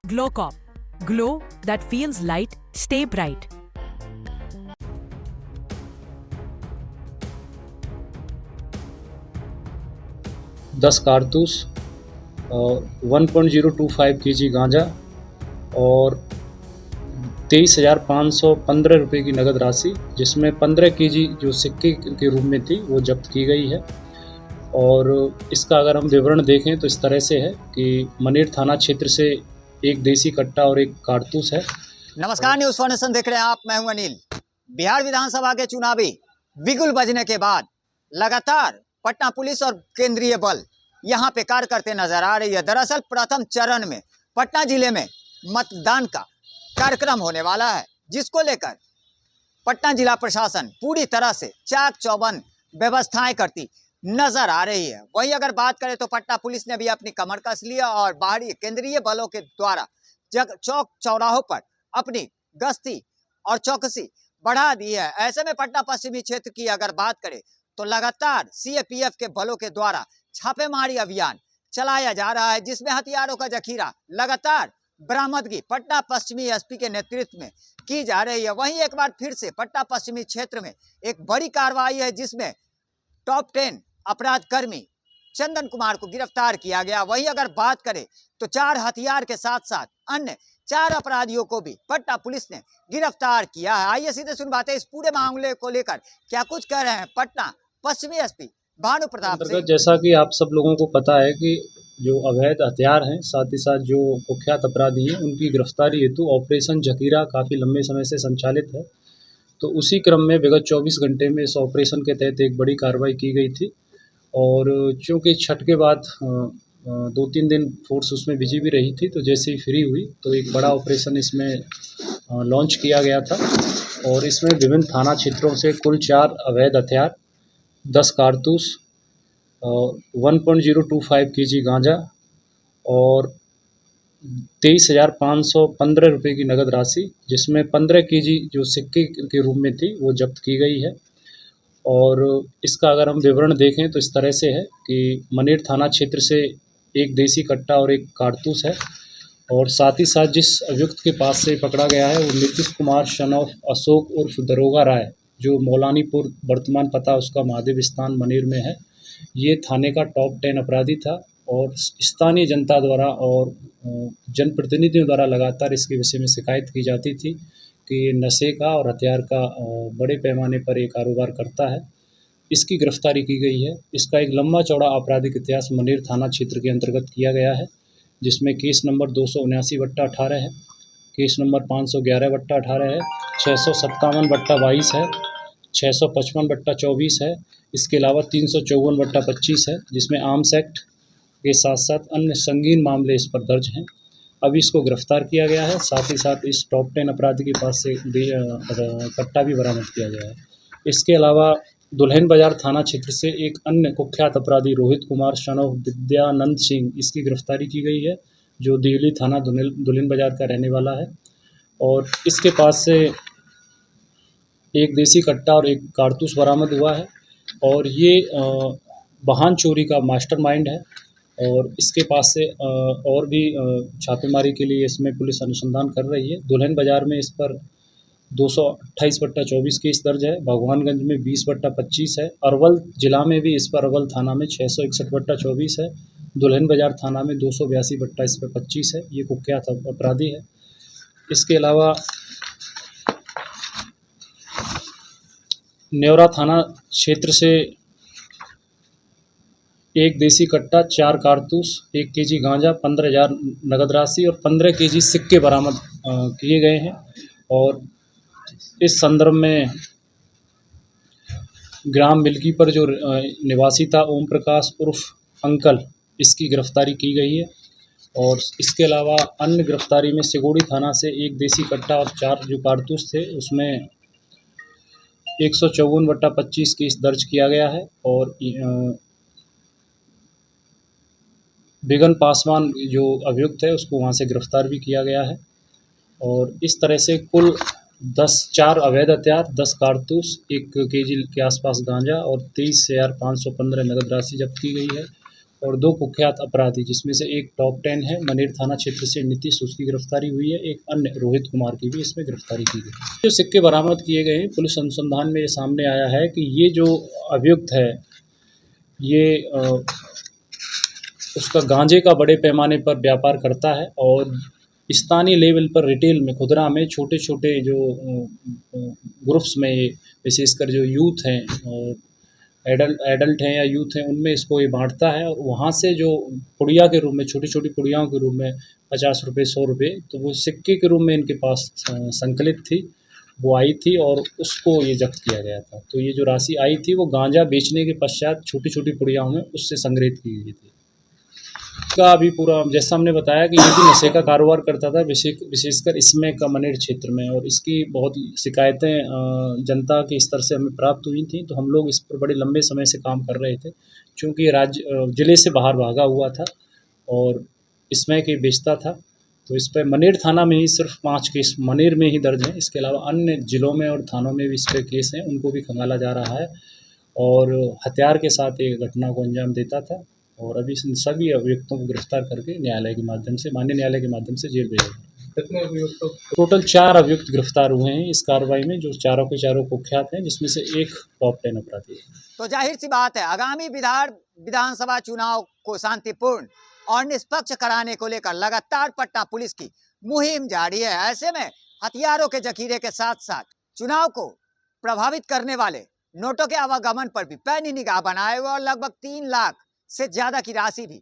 Glowcop. Glow that feels light, stay bright. दस कारतूस, 1.025 kg गांजा और 23,515 रुपये की नगद राशि, जिसमें 15 kg जो सिक्के के रूप में थी वो जब्त की गई है। और इसका अगर हम विवरण देखें तो इस तरह से है कि मनेर थाना क्षेत्र से एक देसी कट्टा और एक कारतूस है। नमस्कार, न्यूज़ फाउंडेशन देख रहे हैं आप, मैं हूं अनिल। बिहार विधानसभा के चुनावी बिगुल बजने के बाद लगातार पटना पुलिस और केंद्रीय बल यहां पे कार्य करते नजर आ रही है। दरअसल प्रथम चरण में पटना जिले में मतदान का कार्यक्रम होने वाला है, जिसको लेकर पटना जिला प्रशासन पूरी तरह से चाक चौबंद व्यवस्थाएं करती नजर आ रही है। वहीं अगर बात करें तो पटना पुलिस ने भी अपनी कमर कस लिया और बाहरी केंद्रीय बलों के द्वारा चौक चौराहों पर अपनी गश्ती और चौकसी बढ़ा दी है। ऐसे में पटना पश्चिमी क्षेत्र की अगर बात करें तो लगातार सीएपीएफ के बलों के द्वारा छापेमारी अभियान चलाया जा रहा है, जिसमें हथियारों का जखीरा लगातार बरामदगी पटना पश्चिमी एसपी के नेतृत्व में की जा रही है। वहीं एक बार फिर से पटना पश्चिमी क्षेत्र में एक बड़ी कार्रवाई है, जिसमें टॉप 10 अपराध कर्मी चंदन कुमार को गिरफ्तार किया गया। वहीं अगर बात करें तो 4 हथियार के साथ साथ अन्य 4 अपराधियों को भी पटना पुलिस ने गिरफ्तार किया है। आइए सीधे सुनवाते इस पूरे मामले को लेकर क्या कुछ कह रहे हैं पटना पश्चिमी एसपी भानु प्रताप सिंह। जैसा कि आप सब लोगों को पता है कि जो अवैध हथियार हैं, साथ ही साथ जो कुख्यात अपराधी हैं, उनकी गिरफ्तारी हेतु ऑपरेशन जकीरा काफ़ी लंबे समय से संचालित है। तो उसी क्रम में विगत 24 घंटे में इस ऑपरेशन के तहत एक बड़ी कार्रवाई की गई थी। और चूँकि छठ के बाद 2-3 दिन फोर्स उसमें बिजी भी रही थी, तो जैसे ही फ्री हुई तो एक बड़ा ऑपरेशन इसमें लॉन्च किया गया था। और इसमें विभिन्न थाना क्षेत्रों से कुल 4 अवैध हथियार, 10 कारतूस, 1.025 kg गांजा और 23,515 रुपये की नगद राशि, जिसमें 15 kg जो सिक्के के रूप में थी वो जब्त की गई है। और इसका अगर हम विवरण देखें तो इस तरह से है कि मनेर थाना क्षेत्र से एक देसी कट्टा और एक कारतूस है। और साथ ही साथ जिस अभियुक्त के पास से पकड़ा गया है वो नीतीश कुमार सन ऑफ अशोक उर्फ दरोगा राय, जो मौलानीपुर, वर्तमान पता उसका महादेव स्थान मनेर में है। ये थाने का टॉप 10 अपराधी था और स्थानीय जनता द्वारा और जनप्रतिनिधियों द्वारा लगातार इसके विषय में शिकायत की जाती थी कि नशे का और हथियार का बड़े पैमाने पर ये कारोबार करता है। इसकी गिरफ्तारी की गई है। इसका एक लंबा चौड़ा आपराधिक इतिहास मनेर थाना क्षेत्र के अंतर्गत किया गया है, जिसमें केस नंबर 279/18 है, केस नंबर 511/18 है, 657/22 है, 655/24 है। इसके अलावा 354/25 है, जिसमें आर्म्स एक्ट के साथ साथ अन्य संगीन मामले इस पर दर्ज हैं। अभी इसको गिरफ्तार किया गया है। साथ ही साथ इस टॉप 10 अपराधी के पास से कट्टा भी बरामद किया गया है। इसके अलावा दुल्हिन बाजार थाना क्षेत्र से एक अन्य कुख्यात अपराधी रोहित कुमार सन ऑफ विद्यानंद सिंह, इसकी गिरफ्तारी की गई है, जो दिल्ली थाना दुल्हिन बाजार का रहने वाला है। और इसके पास से एक देसी कट्टा और एक कारतूस बरामद हुआ है। और ये वाहन चोरी का मास्टरमाइंड है। और इसके पास से और भी छापेमारी के लिए इसमें पुलिस अनुसंधान कर रही है। दुल्हिन बाजार में इस पर 228/24 केस दर्ज है, भगवानगंज में 20/25 है, अरवल जिला में भी इस पर अरवल थाना में 661/24 है, दुल्हिन बाजार थाना में 282/25 है। ये कुख्यात अपराधी है। इसके अलावा नेवरा थाना क्षेत्र से एक देसी कट्टा, 4 कारतूस, 1 kg गांजा, 15,000 नगद राशि और 15 kg सिक्के बरामद किए गए हैं। और इस संदर्भ में ग्राम मिल्की पर जो निवासी था ओम प्रकाश उर्फ अंकल, इसकी गिरफ्तारी की गई है। और इसके अलावा अन्य गिरफ्तारी में सिगोड़ी थाना से एक देसी कट्टा और 4 जो कारतूस थे उसमें 154/25 केस दर्ज किया गया है। और बिगन पासवान जो अभियुक्त है उसको वहाँ से गिरफ्तार भी किया गया है। और इस तरह से कुल 4 अवैध हथियार, 10 कारतूस, 1 kg के आसपास गांजा और 23,515 नगद राशि जब्त की गई है। और 2 कुख्यात अपराधी, जिसमें से एक टॉप 10 है, मनेर थाना क्षेत्र से नीतीश, उसकी गिरफ्तारी हुई है। एक अन्य रोहित कुमार की भी इसमें गिरफ्तारी की गई। जो सिक्के बरामद किए गए हैं, पुलिस अनुसंधान में ये सामने आया है कि ये जो अभियुक्त है, ये उसका गांजे का बड़े पैमाने पर व्यापार करता है और स्थानीय लेवल पर रिटेल में, खुदरा में छोटे-छोटे जो ग्रुप्स में, ये विशेषकर जो यूथ हैं और एडल्ट हैं या यूथ हैं, उनमें इसको ये बाँटता है और वहाँ से जो पुड़िया के रूप में, छोटी-छोटी पुड़ियाओं के रूप में ₹50 ₹100, तो वो सिक्के के रूप में इनके पास संकलित थी, वो आई थी और उसको ये ज़ब्त किया गया था। तो ये जो राशि आई थी, वो गांजा बेचने के पश्चात छोटी-छोटी पुड़ियाओं में उससे संग्रहित की गई थी। का अभी पूरा, जैसा हमने बताया कि ये भी नशे का कारोबार करता था, विशेषकर इसमें का मनेर क्षेत्र में, और इसकी बहुत शिकायतें जनता के स्तर से हमें प्राप्त हुई थी। तो हम लोग इस पर बड़े लंबे समय से काम कर रहे थे, चूँकि ये ज़िले से बाहर भागा हुआ था और इसमें के बेचता था। तो इस पर मनेर थाना में ही सिर्फ 5 केस मनेर में ही दर्ज हैं। इसके अलावा अन्य ज़िलों में और थानों में भी इस पर केस हैं, उनको भी खंगाला जा रहा है और हथियार के साथ ये घटना को अंजाम देता था। और अभी इन सभी अभियुक्तों को गिरफ्तार करके न्यायालय के माध्यम से, माननीय न्यायालय के माध्यम से जेल भेजा गया। कितने अभियुक्त? टोटल 4 अभियुक्त गिरफ्तार हुए हैं इस कार्रवाई में, जो चारों के चारों कुख्यात हैं, जिसमें से एक टॉप 10 अपराधी है। तो जाहिर सी बात है, आगामी विधानसभा चुनाव को शांतिपूर्ण और निष्पक्ष कराने को लेकर लगातार पटना पुलिस की मुहिम जारी है। ऐसे में हथियारों के जखीरे के साथ साथ चुनाव को प्रभावित करने वाले नोटों के आवागमन पर भी पैनी निगाह बनाए हुए और लगभग 3 लाख से ज्यादा की राशि भी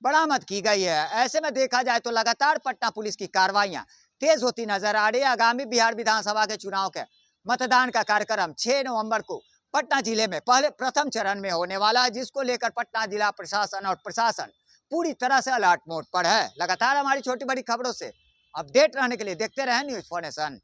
बरामद की गई है। ऐसे में देखा जाए तो लगातार पटना पुलिस की कार्रवाइयां तेज होती नजर आ रही है। आगामी बिहार विधानसभा के चुनाव के मतदान का कार्यक्रम 6 नवंबर को पटना जिले में प्रथम चरण में होने वाला है, जिसको लेकर पटना जिला प्रशासन और प्रशासन पूरी तरह से अलर्ट मोड पर है। लगातार हमारी छोटी बड़ी खबरों से अपडेट रहने के लिए देखते रहें न्यूज़ 4 नेशन।